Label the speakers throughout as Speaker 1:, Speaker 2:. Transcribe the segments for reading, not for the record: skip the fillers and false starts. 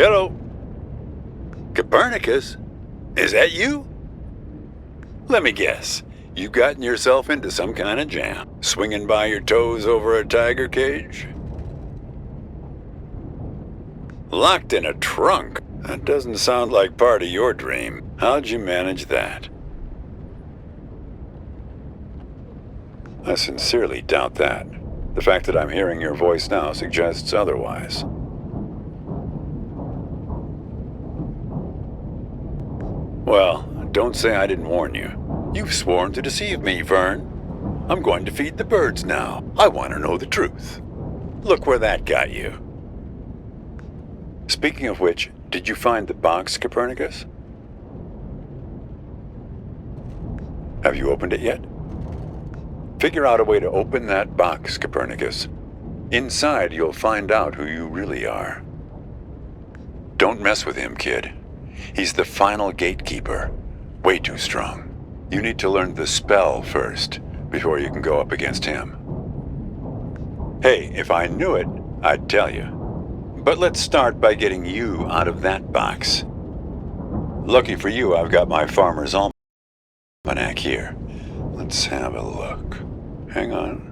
Speaker 1: Hello? Copernicus? Is that you? Let me guess. You've gotten yourself into some kind of jam, swinging by your toes over a tiger cage? Locked in a trunk? That doesn't sound like part of your dream. How'd you manage that? I sincerely doubt that. The fact that I'm hearing your voice now suggests otherwise. Well, don't say I didn't warn you. You've sworn to deceive me, Vern. I'm going to feed the birds now. I want to know the truth. Look where that got you. Speaking of which, did you find the box, Copernicus? Have you opened it yet? Figure out a way to open that box, Copernicus. Inside, you'll find out who you really are. Don't mess with him, kid. He's the final gatekeeper. Way too strong. You need to learn the spell first, before you can go up against him. Hey, if I knew it, I'd tell you. But let's start by getting you out of that box. Lucky for you, I've got my farmer's almanac here. Let's have a look. Hang on.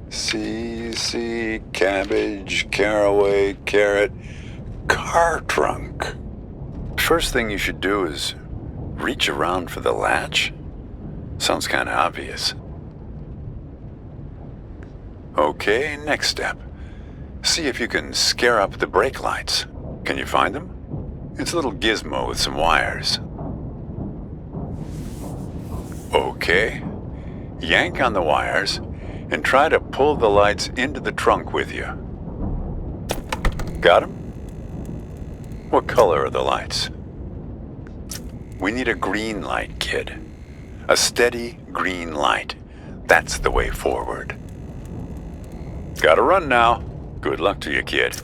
Speaker 1: C, cabbage, caraway, carrot, car trunk. First thing you should do is reach around for the latch. Sounds kind of obvious. Okay, next step. See if you can scare up the brake lights. Can you find them? It's a little gizmo with some wires. Okay. Yank on the wires and try to pull the lights into the trunk with you. Got 'em? What color are the lights? We need a green light, kid. A steady green light. That's the way forward. Gotta run now. Good luck to you, kid.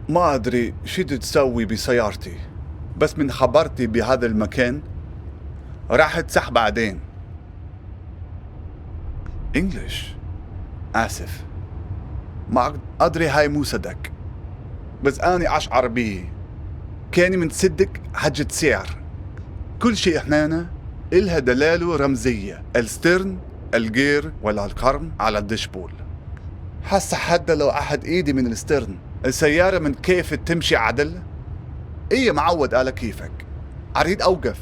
Speaker 2: ما أدري شو تسوي بسيارتي، بس من خبرتي بهذا المكان راح اتسح بعدين. انجلش. آسف، ما أدري هاي مو صدق، بس أنا أشعر بيه. كاني من تصدق حجة سعر. كل شيء هنا إلها دلالة رمزية، السترن، الجير ولا القرن على الدشبول. حاسة حتى لو أحد إيدي من السترن السيارة من كيف تمشي عدل؟ إيه معود على كيفك، أريد أوقف.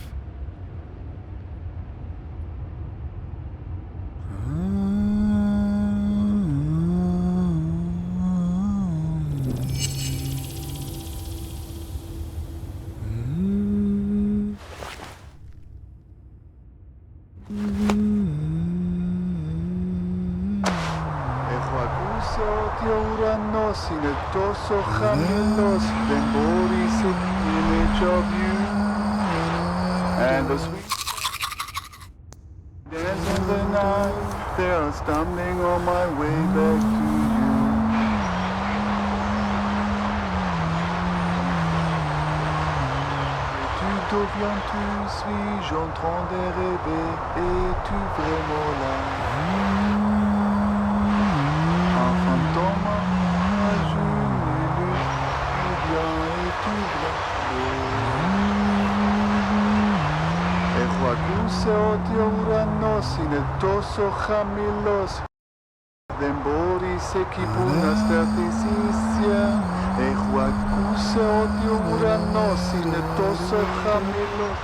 Speaker 3: Tosso Jamelos, then Boris image of you, and the sweet dance in the night, they are stumbling on my way back to you. Es-tu deviens tu suis-je en train de rêver, es-tu vraiment là? Un fantôme. Ακούσε ο ουρανός είναι τόσο χαμηλός. Δεν μπορείς εκεί που να σταθείς ίσια. Έχω ακούσει ότι ο ουρανός είναι τόσο χαμηλός.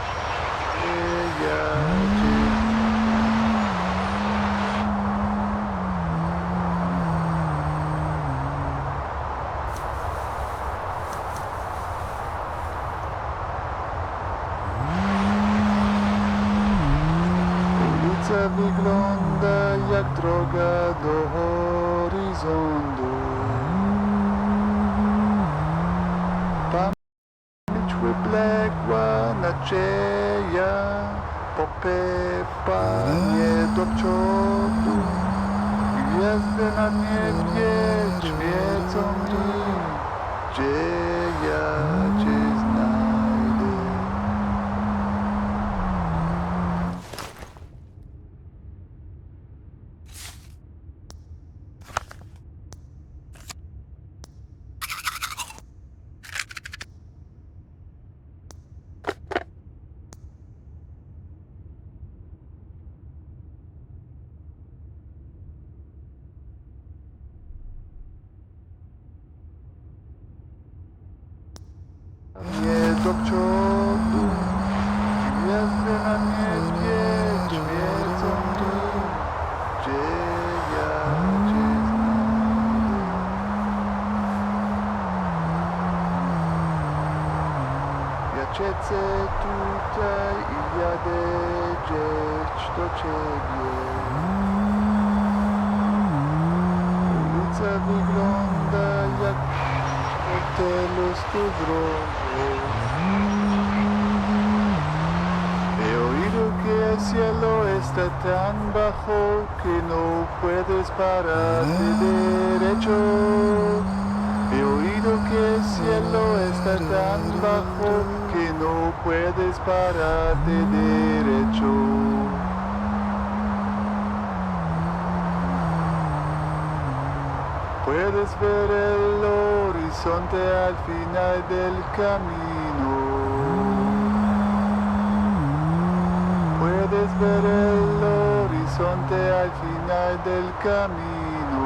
Speaker 3: Wygląda jak droga do horyzontu. Pamięć wybległa nadzieja, popepanie do przodu. Gwiazdy na niebie świecą mi, gdzie ja cię znajdę. Nie do przodu, gwiazdy na niebie świecą mi, gdzie ja cię znajdę. Ja siedzę tutaj i jadę gdzieś do ciebie. Ulica wygląda jak hotelu z tu drogą. He oído que el cielo está tan bajo que no puedes pararte derecho. He oído que el cielo está tan bajo que no puedes pararte derecho. Puedes ver el horizonte al final del camino. Puedes ver el horizonte al final del camino.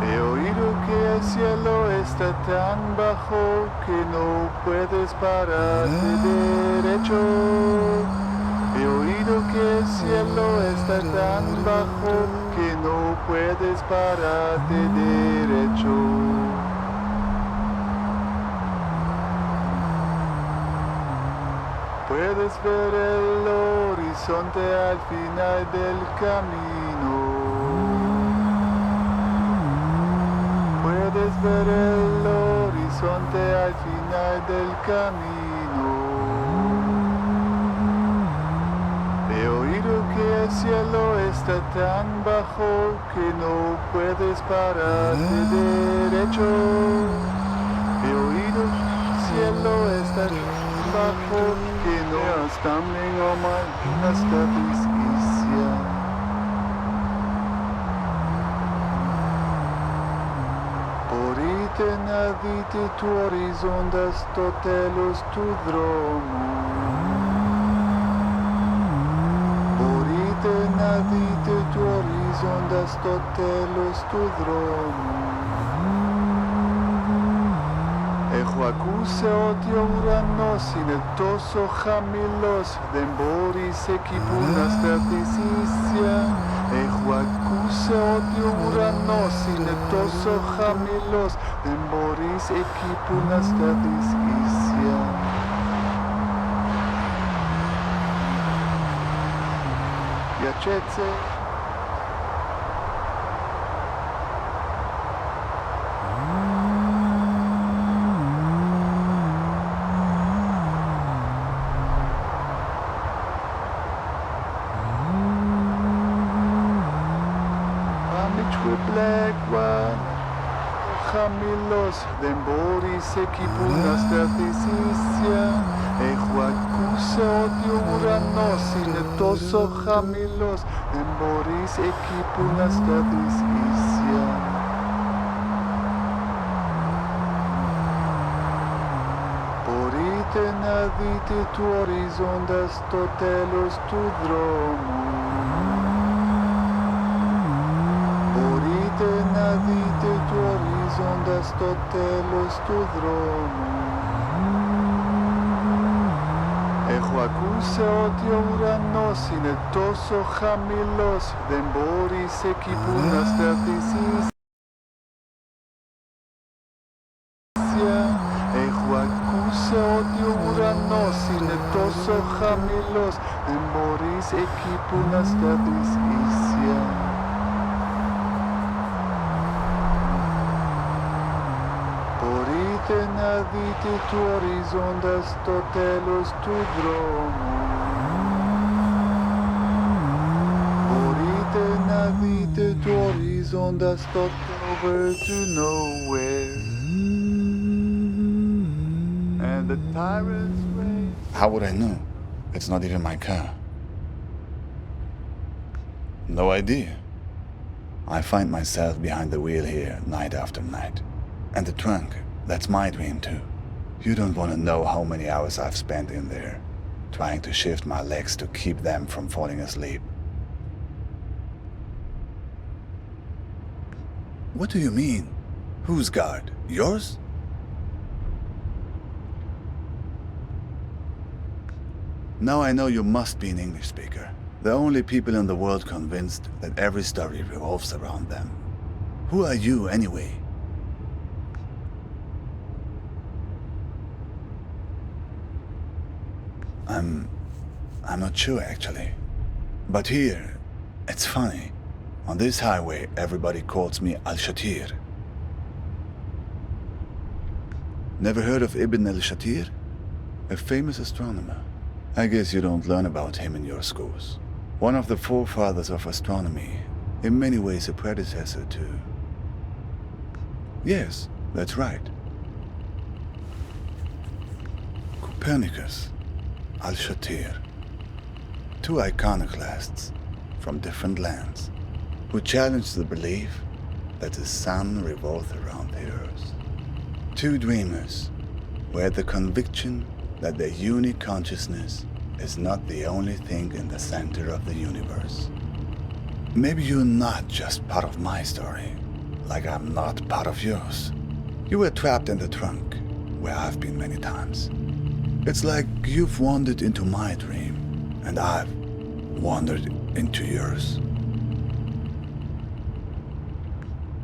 Speaker 3: He oído que el cielo está tan bajo que no puedes pararte derecho. He oído que el cielo está tan bajo que no puedes pararte derecho. Puedes ver el horizonte al final del camino. Puedes ver el horizonte al final del camino. He oído que el cielo está tan bajo que no puedes pararte derecho. He oído que el cielo está בחור, כנוע stumbling on my studies isya. Porite navite tu horizondas totelos tu dromo. Porite navite tu horizondas totelos tu dromo. Έχω ακούσει ότι ο ουρανός είναι τόσο χαμηλός, δεν μπορείς εκεί που να σταθείς ίσια. Έχω ακούσει ότι ο ουρανός είναι τόσο χαμηλός, δεν μπορείς εκεί που να σταθείς ίσια. Piacete? Χαμηλός, δεν μπορείς εκεί που να σταθείς ίσια. Έχω ακούσει ότι ο ουρανός είναι τόσο χαμηλός, δεν μπορείς εκεί που να σταθείς ίσια. Μπορείτε να δείτε του οριζόντα στο τέλος του δρόμου. Να δείτε του ορίζοντα στο τέλος του δρόμου. Έχω ακούσει ότι ο ουρανός είναι τόσο χαμηλός, δεν μπορείς εκεί που να σταθείς ίσια. Έχω ακούσει ότι ο ουρανός είναι τόσο χαμηλός, δεν μπορείς εκεί που να σταθείς ίσια. Να δείτε του οριζόντα στο τέλος του δρόμου. Μπορείτε να δείτε του οριζόντα στο over to nowhere. And the tyrants rage.
Speaker 2: How would I know? It's not even my car. No idea. I find myself behind the wheel here night after night. And the trunk. That's my dream too. You don't want to know how many hours I've spent in there, trying to shift my legs to keep them from falling asleep. What do you mean? Whose guard? Yours? Now I know you must be an English speaker. The only people in the world convinced that every story revolves around them. Who are you anyway? I'm not sure actually. But here, it's funny. On this highway, everybody calls me Al-Shatir. Never heard of Ibn al-Shatir? A famous astronomer. I guess you don't learn about him in your schools. One of the forefathers of astronomy, in many ways a predecessor to... Yes, that's right. Copernicus. Al-Shatir, two iconoclasts from different lands who challenged the belief that the sun revolves around the earth. Two dreamers who had the conviction that their unique consciousness is not the only thing in the center of the universe. Maybe you're not just part of my story, like I'm not part of yours. You were trapped in the trunk, where I've been many times. It's like you've wandered into my dream, and I've wandered into yours.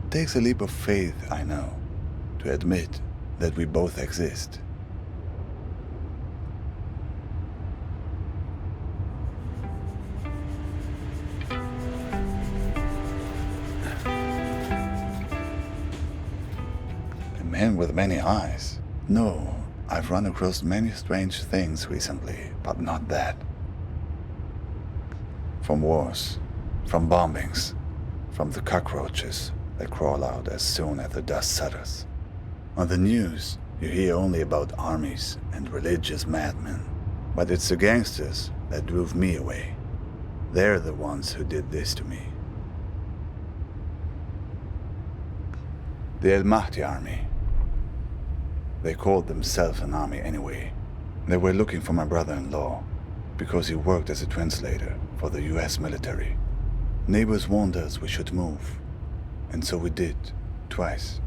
Speaker 2: It takes a leap of faith, I know, to admit that we both exist. A man with many eyes? No. I've run across many strange things recently, but not that. From wars, from bombings, from the cockroaches that crawl out as soon as the dust settles. On the news, You hear only about armies and religious madmen, but it's the gangsters that drove me away. They're the ones who did this to me. The El Mahdi army. They called themselves an army anyway. They were looking for my brother-in-law because he worked as a translator for the US military. Neighbors warned us we should move, and so we did, twice.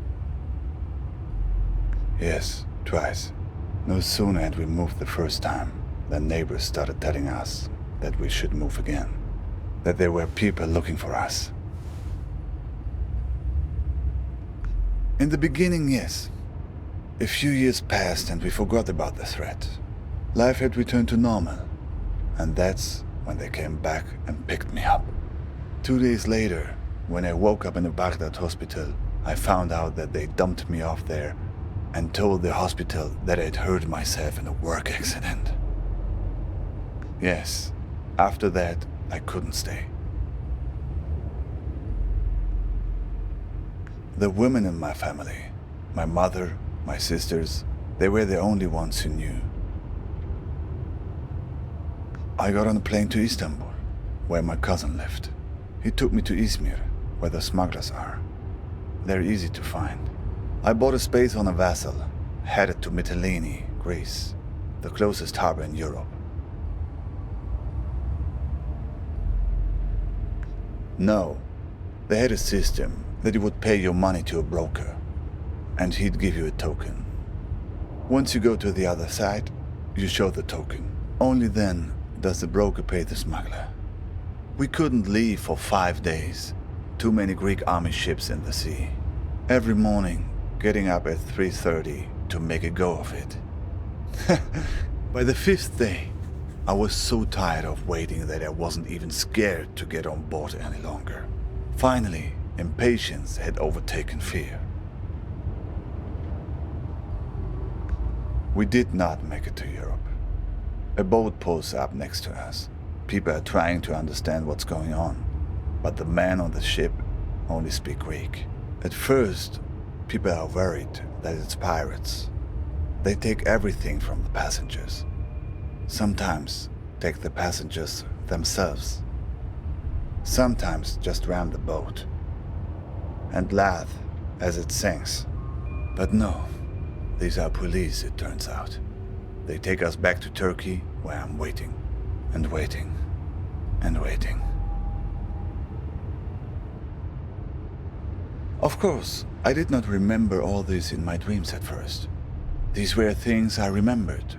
Speaker 2: Yes, twice. No sooner had we moved the first time than neighbors started telling us that we should move again, that there were people looking for us. In the beginning, yes. A few years passed and we forgot about the threat. Life had returned to normal, and that's when they came back and picked me up. 2 days later, when I woke up in a Baghdad hospital, I found out that they dumped me off there and told the hospital that I'd hurt myself in a work accident. Yes, after that, I couldn't stay. The women in my family, my mother, my sisters, they were the only ones who knew. I got on a plane to Istanbul, where my cousin lived. He took me to Izmir, where the smugglers are. They're easy to find. I bought a space on a vessel, headed to Mytilene, Greece, the closest harbor in Europe. No, they had a system that you would pay your money to a broker, and he'd give you a token. Once you go to the other side, you show the token. Only then does the broker pay the smuggler. We couldn't leave for 5 days. Too many Greek army ships in the sea. Every morning, getting up at 3:30 to make a go of it. By the 5th day, I was so tired of waiting that I wasn't even scared to get on board any longer. Finally, impatience had overtaken fear. We did not make it to Europe. A boat pulls up next to us. People are trying to understand what's going on, but the men on the ship only speak Greek. At first, people are worried that it's pirates. They take everything from the passengers. Sometimes take the passengers themselves. Sometimes just ram the boat and laugh as it sinks. But no, these are police, it turns out. They take us back to Turkey, where I'm waiting and waiting and waiting. Of course, I did not remember all this in my dreams at first. These were things I remembered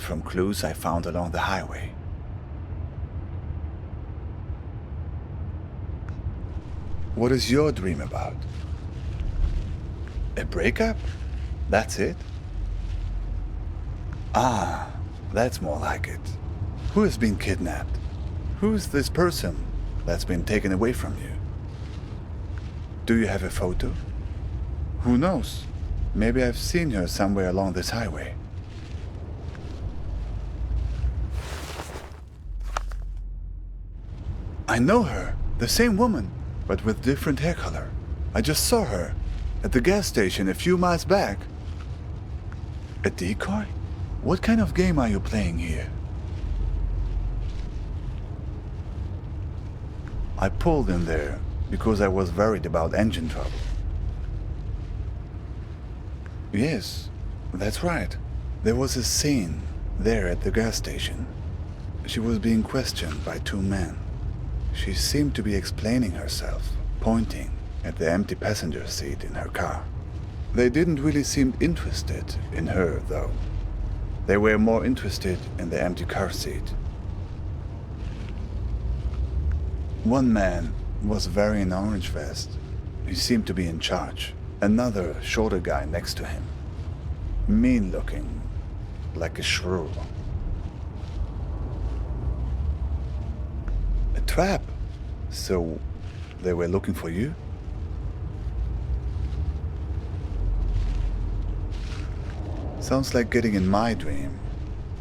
Speaker 2: from clues I found along the highway. What is your dream about? A breakup? That's it? Ah, that's more like it. Who has been kidnapped? Who's this person that's been taken away from you? Do you have a photo? Who knows? Maybe I've seen her somewhere along this highway. I know her, the same woman, but with different hair color. I just saw her at the gas station a few miles back. A decoy? What kind of game are you playing here? I pulled in there because I was worried about engine trouble. Yes, that's right. There was a scene there at the gas station. She was being questioned by 2 men. She seemed to be explaining herself, pointing at the empty passenger seat in her car. They didn't really seem interested in her, though. They were more interested in the empty car seat. One man was wearing an orange vest. He seemed to be in charge. Another, shorter guy next to him. Mean looking, like a shrew. A trap? So, they were looking for you? Sounds like getting in my dream.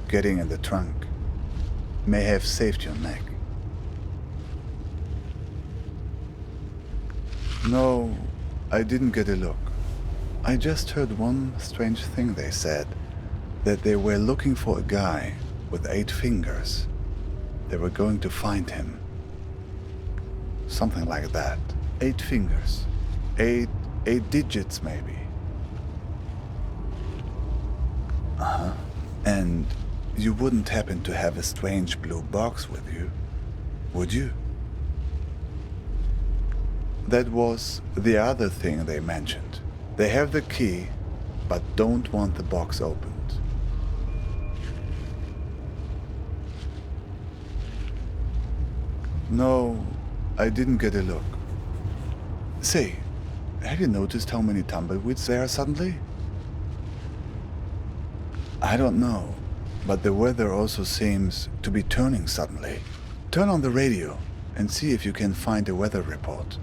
Speaker 2: Getting in the trunk. May have saved your neck. No, I didn't get a look. I just heard one strange thing they said. That they were looking for a guy with 8 fingers. They were going to find him. Something like that. 8 fingers. 8 digits maybe. Uh-huh. And you wouldn't happen to have a strange blue box with you, would you? That was the other thing they mentioned. They have the key, but don't want the box opened. No, I didn't get a look. Say, have you noticed how many tumbleweeds there are suddenly? I don't know, but the weather also seems to be turning suddenly. Turn on the radio and see if you can find a weather report.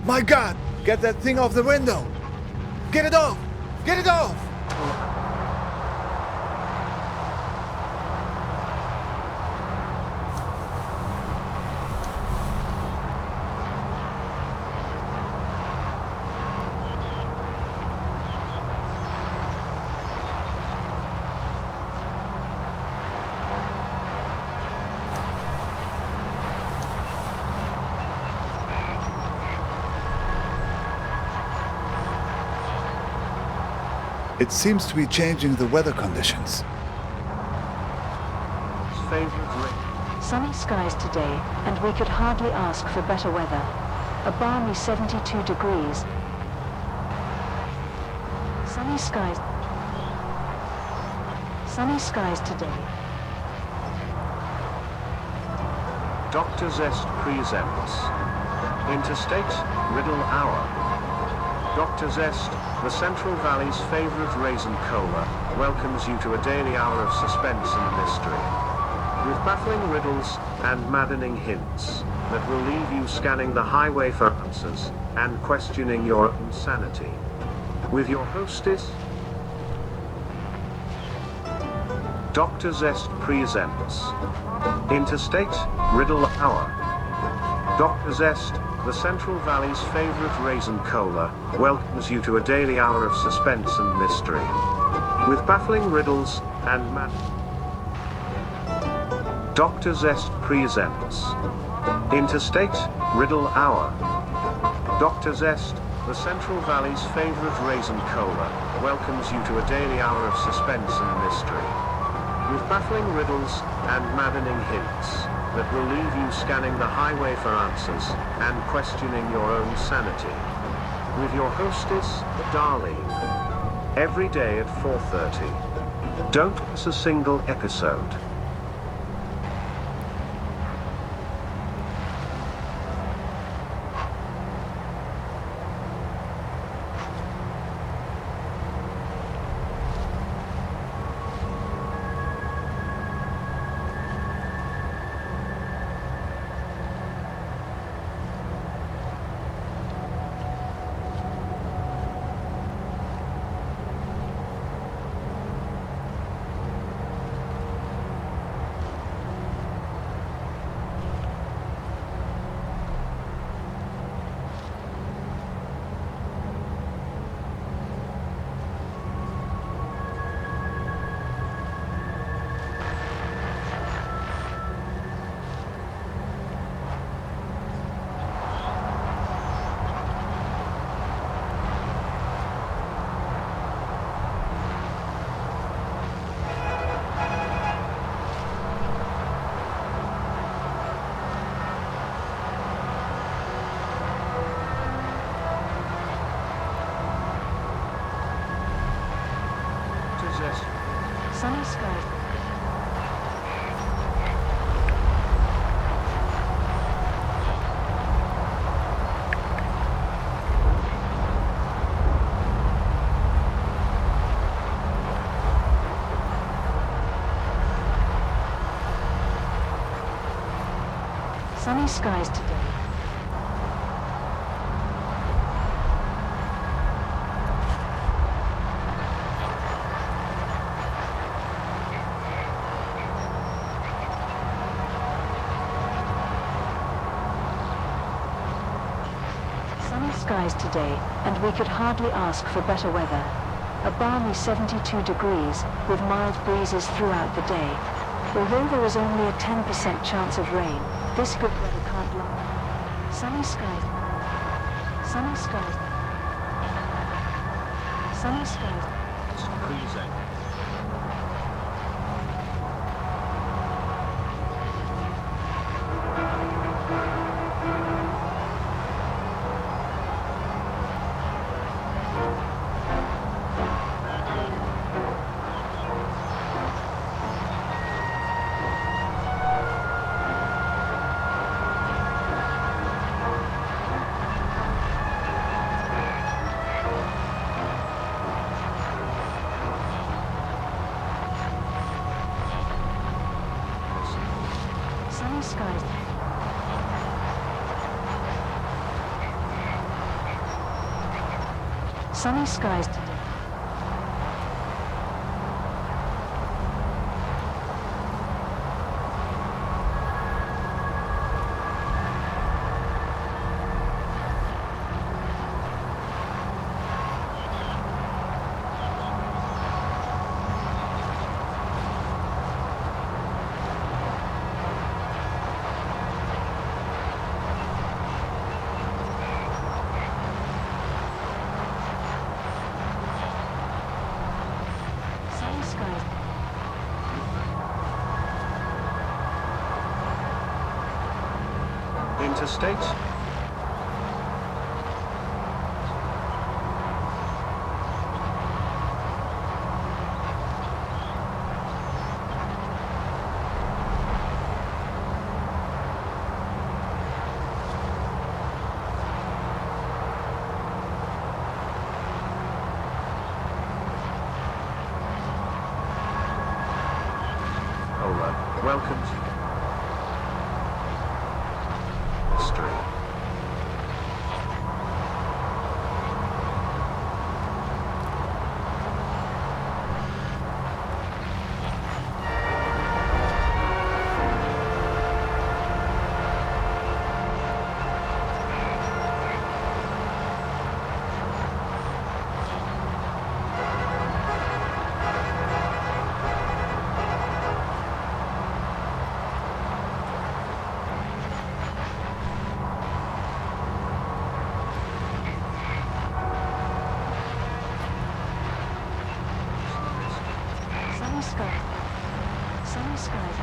Speaker 2: My God! Get that thing off the window! Get it off! Get it off! It seems to be changing the weather conditions.
Speaker 4: Sunny skies today, and we could hardly ask for better weather. A balmy 72 degrees. Sunny skies. Sunny skies today.
Speaker 5: Dr. Zest presents Interstate Riddle Hour. Dr. Zest, the Central Valley's favorite raisin cola, welcomes you to a daily hour of suspense and mystery. With baffling riddles and maddening hints that will leave you scanning the highway for answers and questioning your own sanity. With your hostess, Dr. Zest presents Interstate Riddle Hour. Dr. Zest, the Central Valley's favorite raisin cola, welcomes you to a daily hour of suspense and mystery. With baffling riddles and Dr. Zest presents Interstate Riddle Hour. Dr. Zest, the Central Valley's favorite raisin cola, welcomes you to a daily hour of suspense and mystery. With baffling riddles and maddening hints that will leave you scanning the highway for answers and questioning your own sanity. With your hostess, Darlene. Every day at 4:30. Don't miss a single episode.
Speaker 4: Sunny skies. Sunny skies today. Sunny skies today, and we could hardly ask for better weather. A balmy 72 degrees, with mild breezes throughout the day. Although there is only a 10% chance of rain, this good weather can't last. Sunny skies. Sunny skies. Sunny skies.
Speaker 5: Present.
Speaker 4: Sunny skies. Sunny skies today. Sunny skies.
Speaker 5: Interstate. Welcome to history.
Speaker 4: Sunny skies. Sunny skies.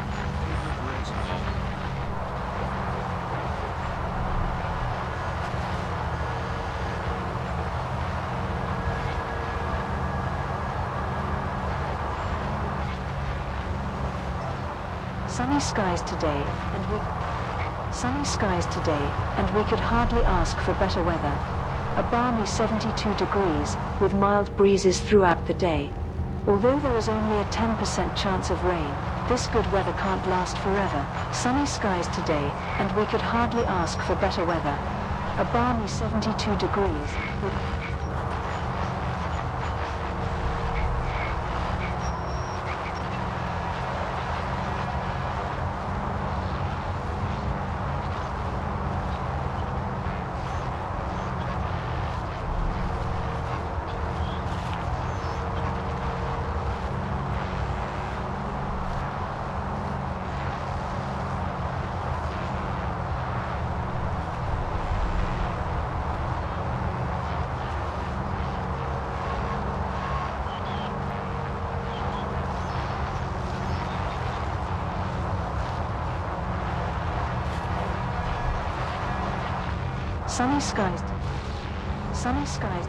Speaker 4: Sunny skies today, and we could hardly ask for better weather. A balmy 72 degrees, with mild breezes throughout the day. Although there is only a 10% chance of rain, this good weather can't last forever. Sunny skies today, and we could hardly ask for better weather. A balmy 72 degrees, with sunny skies. Sunny skies.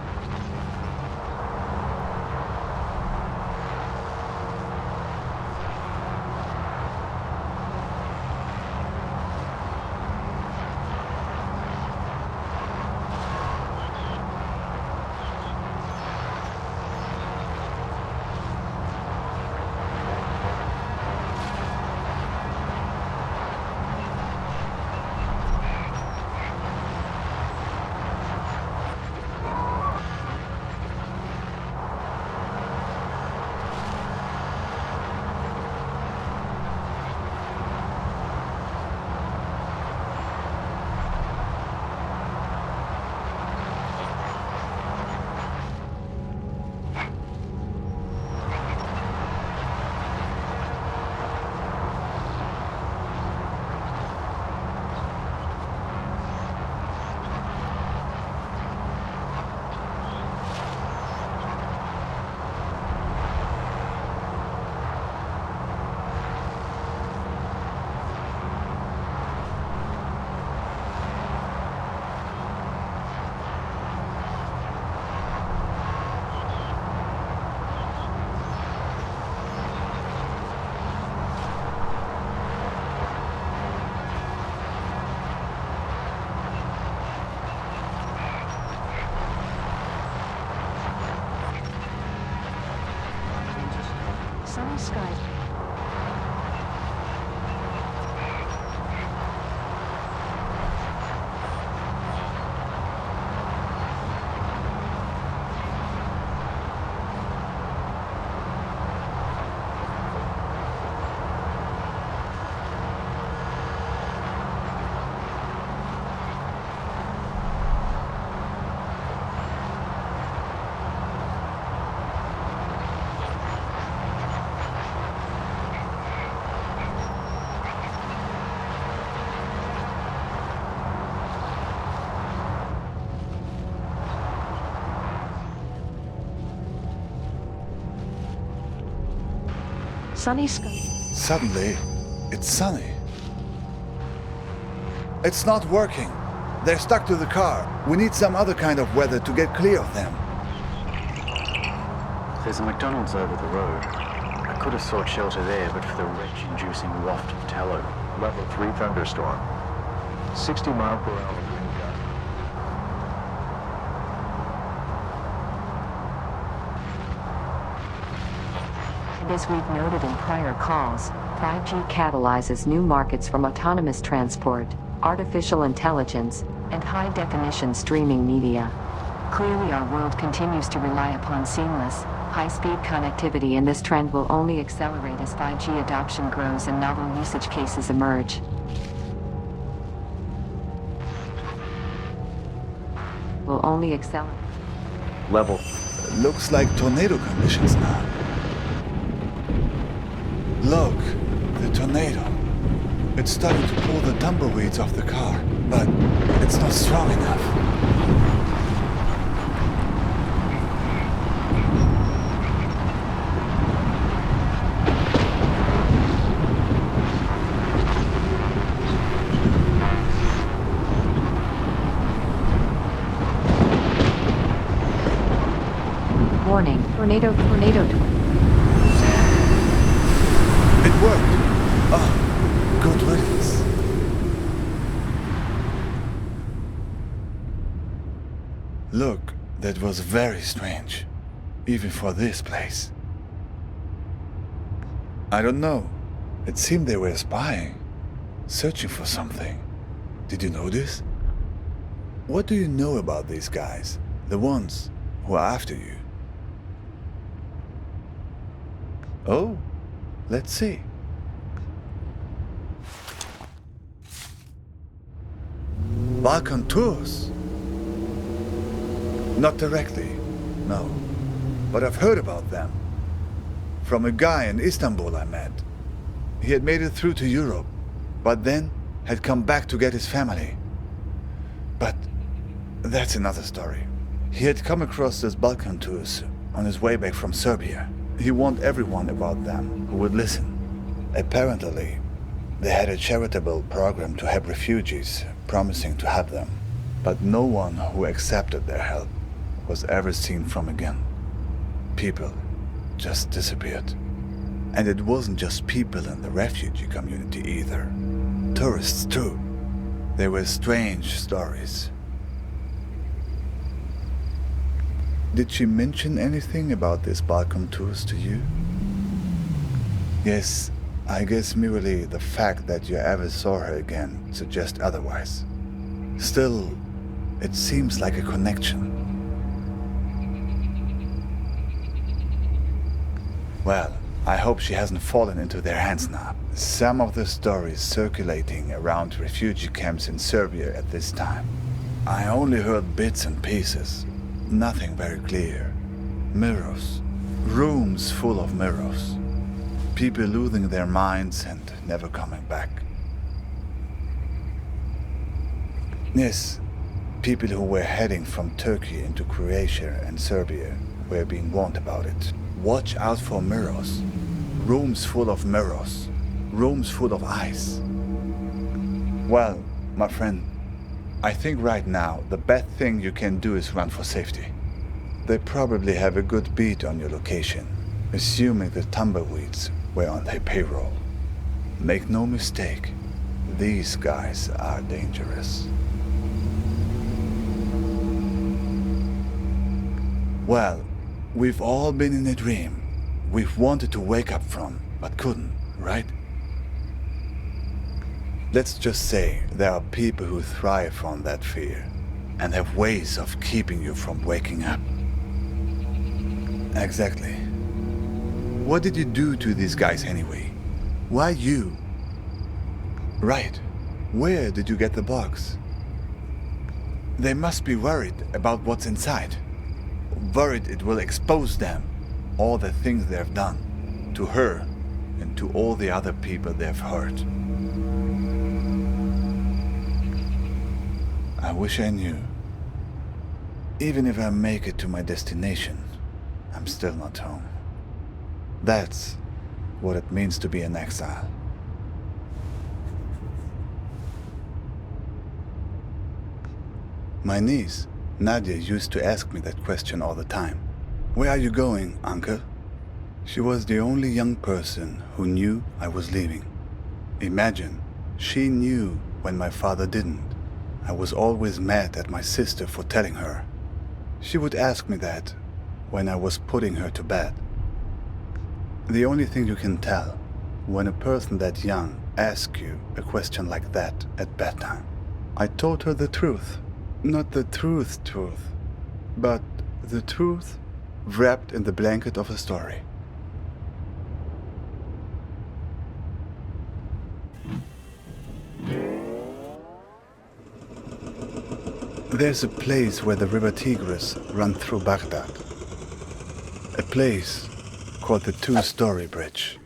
Speaker 4: skies. Sunny sky.
Speaker 2: Suddenly, it's sunny. It's not working. They're stuck to the car. We need some other kind of weather to get clear of them.
Speaker 6: There's a McDonald's over the road. I could have sought shelter there, but for the wretch-inducing waft of tallow.
Speaker 5: Level 3 thunderstorm. 60 mile per hour wind gust.
Speaker 7: And as we've noted in prior calls, 5G catalyzes new markets from autonomous transport, artificial intelligence, and high-definition streaming media. Clearly, our world continues to rely upon seamless, high-speed connectivity, and this trend will only accelerate as 5G adoption grows and novel usage cases emerge. Will only accelerate.
Speaker 6: Level.
Speaker 2: Looks like tornado conditions now. Look, the tornado. It's starting to pull the tumbleweeds off the car, but it's not strong enough.
Speaker 7: Warning, tornado.
Speaker 2: It worked. Oh, good riddance. Look, that was very strange, even for this place. I don't know. It seemed they were spying, searching for something. Did you notice? What do you know about these guys, the ones who are after you? Oh, let's see. Balkan tours? Not directly, no. But I've heard about them. From a guy in Istanbul I met. He had made it through to Europe, but then had come back to get his family. But that's another story. He had come across these Balkan tours on his way back from Serbia. He warned everyone about them who would listen. Apparently, they had a charitable program to help refugees, promising to help them. But no one who accepted their help was ever seen from again. People just disappeared. And it wasn't just people in the refugee community either. Tourists too. There were strange stories. Did she mention anything about these Balkan tours to you? Yes, I guess merely the fact that you ever saw her again suggests otherwise. Still, it seems like a connection. Well, I hope she hasn't fallen into their hands now. Some of the stories circulating around refugee camps in Serbia at this time. I only heard bits and pieces. Nothing very clear. Mirrors. Rooms full of mirrors. People losing their minds and never coming back. Yes, people who were heading from Turkey into Croatia and Serbia were being warned about it. Watch out for mirrors. Rooms full of mirrors. Rooms full of ice. Well, my friend, I think right now the best thing you can do is run for safety. They probably have a good beat on your location, assuming the tumbleweeds were on their payroll. Make no mistake, these guys are dangerous. Well, we've all been in a dream. we've wanted to wake up from, but couldn't, right? Let's just say there are people who thrive on that fear and have ways of keeping you from waking up. Exactly. What did you do to these guys anyway? Why you? Right. Where did you get the box? They must be worried about what's inside. Worried it will expose them, all the things they've done, to her and to all the other people they've hurt. I wish I knew. Even if I make it to my destination, I'm still not home. That's what it means to be an exile. My niece, Nadia, used to ask me that question all the time. Where are you going, uncle? She was the only young person who knew I was leaving. Imagine, she knew when my father didn't. I was always mad at my sister for telling her. She would ask me that when I was putting her to bed. The only thing you can tell when a person that young asks you a question like that at bedtime. I told her the truth. Not the truth, but the truth wrapped in the blanket of a story. There's a place where the river Tigris runs through Baghdad. A place called the Two-Story Bridge.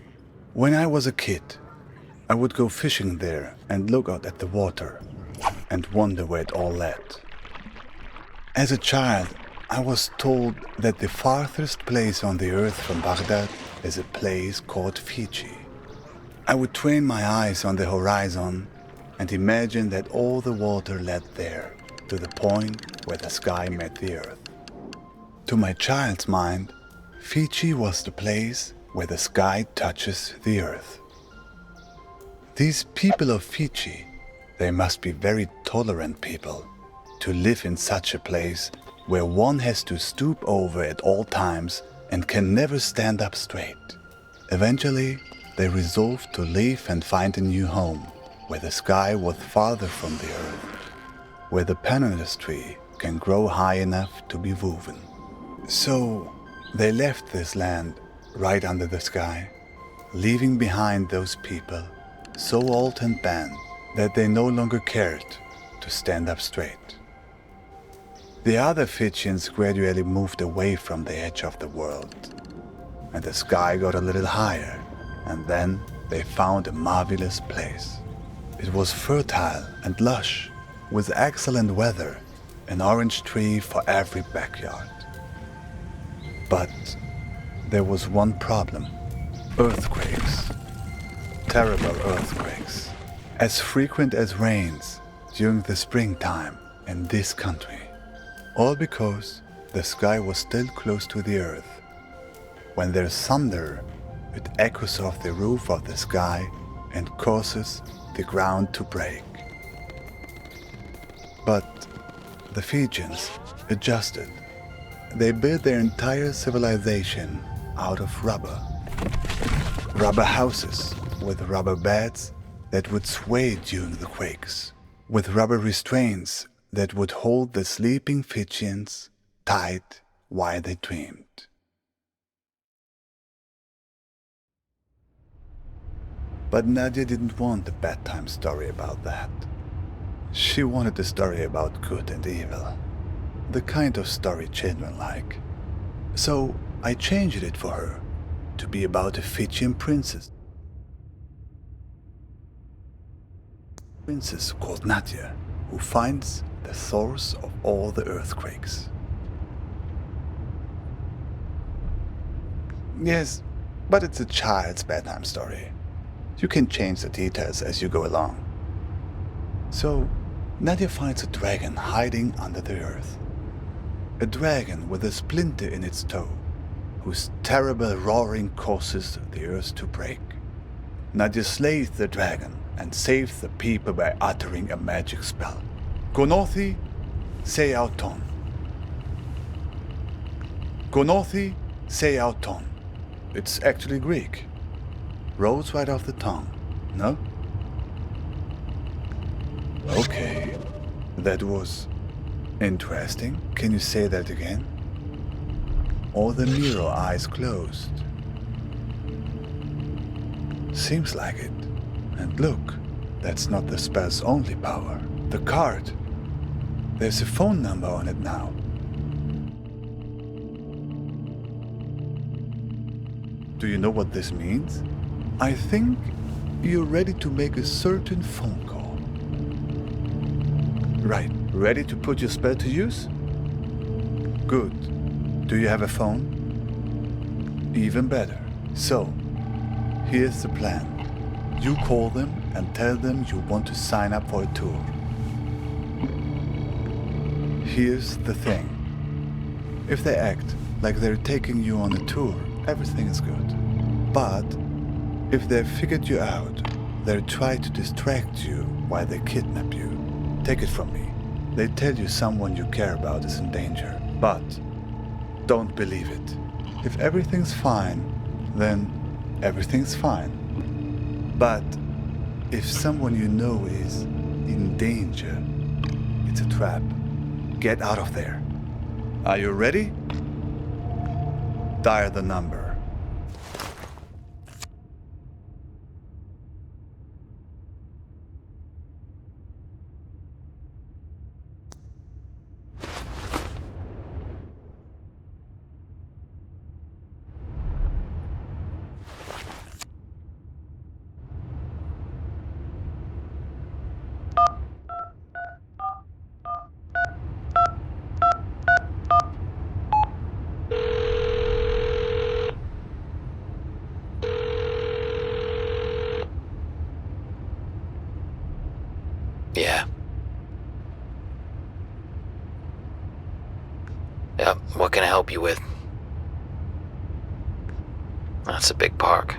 Speaker 2: When I was a kid, I would go fishing there and look out at the water and wonder where it all led. As a child, I was told that the farthest place on the earth from Baghdad is a place called Fiji. I would train my eyes on the horizon and imagine that all the water led there, to the point where the sky met the earth. To my child's mind, Fiji was the place where the sky touches the earth. These people of Fiji, they must be very tolerant people to live in such a place where one has to stoop over at all times and can never stand up straight. Eventually, they resolved to leave and find a new home, where the sky was farther from the earth, where the pandanus tree can grow high enough to be woven. So, they left this land right under the sky, leaving behind those people so old and bent that they no longer cared to stand up straight. The other Fijians gradually moved away from the edge of the world, and the sky got a little higher, and then they found a marvelous place. It was fertile and lush, with excellent weather, an orange tree for every backyard. But there was one problem: earthquakes. Terrible earthquakes, as frequent as rains during the springtime in this country. All because the sky was still close to the earth. When there's thunder, it echoes off the roof of the sky and causes the ground to break. But the Fijians adjusted. They built their entire civilization out of rubber. Rubber houses with rubber beds that would sway during the quakes, with rubber restraints that would hold the sleeping Fijians tight while they dreamed. But Nadia didn't want a bedtime story about that. She wanted a story about good and evil, the kind of story children like. So I changed it for her to be about a Fijian princess called Nadia, who finds the source of all the earthquakes. Yes, but it's a child's bedtime story. You can change the details as you go along. So, Nadia finds a dragon hiding under the earth. A dragon with a splinter in its toe, whose terrible roaring causes the earth to break. Nadia slays the dragon and saves the people by uttering a magic spell. Gonothi se auton. Gonothi se auton. it's actually Greek. Rolls right off the tongue, no? Okay, that was interesting. Can you say that again? Or the mirror eyes closed? Seems like it. And look, that's not the spell's only power. The card. There's a phone number on it now. Do you know what this means? I think you're ready to make a certain phone call. Right, ready to put your spell to use? Good. Do you have a phone? Even better. So, here's the plan. You call them and tell them you want to sign up for a tour. Here's the thing. If they act like they're taking you on a tour, everything is good. But if they've figured you out, they'll try to distract you while they kidnap you. Take it from me. They tell you someone you care about is in danger, but don't believe it. If everything's fine, then everything's fine. But if someone you know is in danger, it's a trap. Get out of there. Are you ready? Dial the number.
Speaker 8: Yeah. Yep, what can I help you with? That's a big park.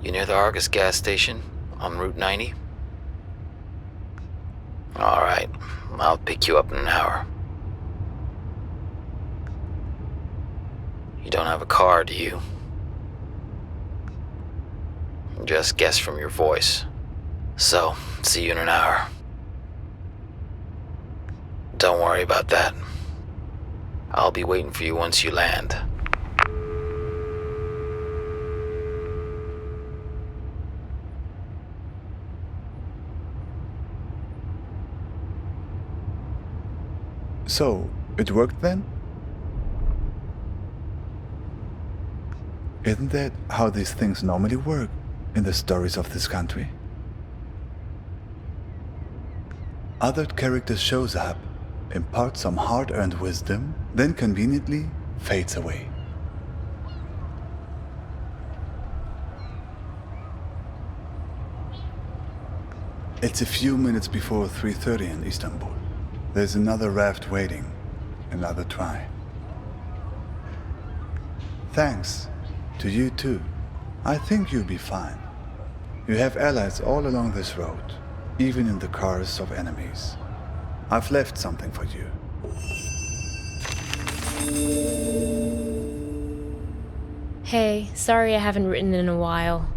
Speaker 8: You near the Argus gas station on Route 90? Alright, I'll pick you up in an hour. You don't have a car, do you? Just guess from your voice. So, see you in an hour. Don't worry about that. I'll be waiting for you once you land.
Speaker 2: So, it worked then? Isn't that how these things normally work in the stories of this country? Other character shows up, imparts some hard-earned wisdom, then conveniently fades away. It's a few minutes before 3:30 in Istanbul. There's another raft waiting. Another try. Thanks. To you too. I think you'll be fine. You have allies all along this road, even in the cars of enemies. I've left something for you.
Speaker 9: Hey, sorry I haven't written in a while.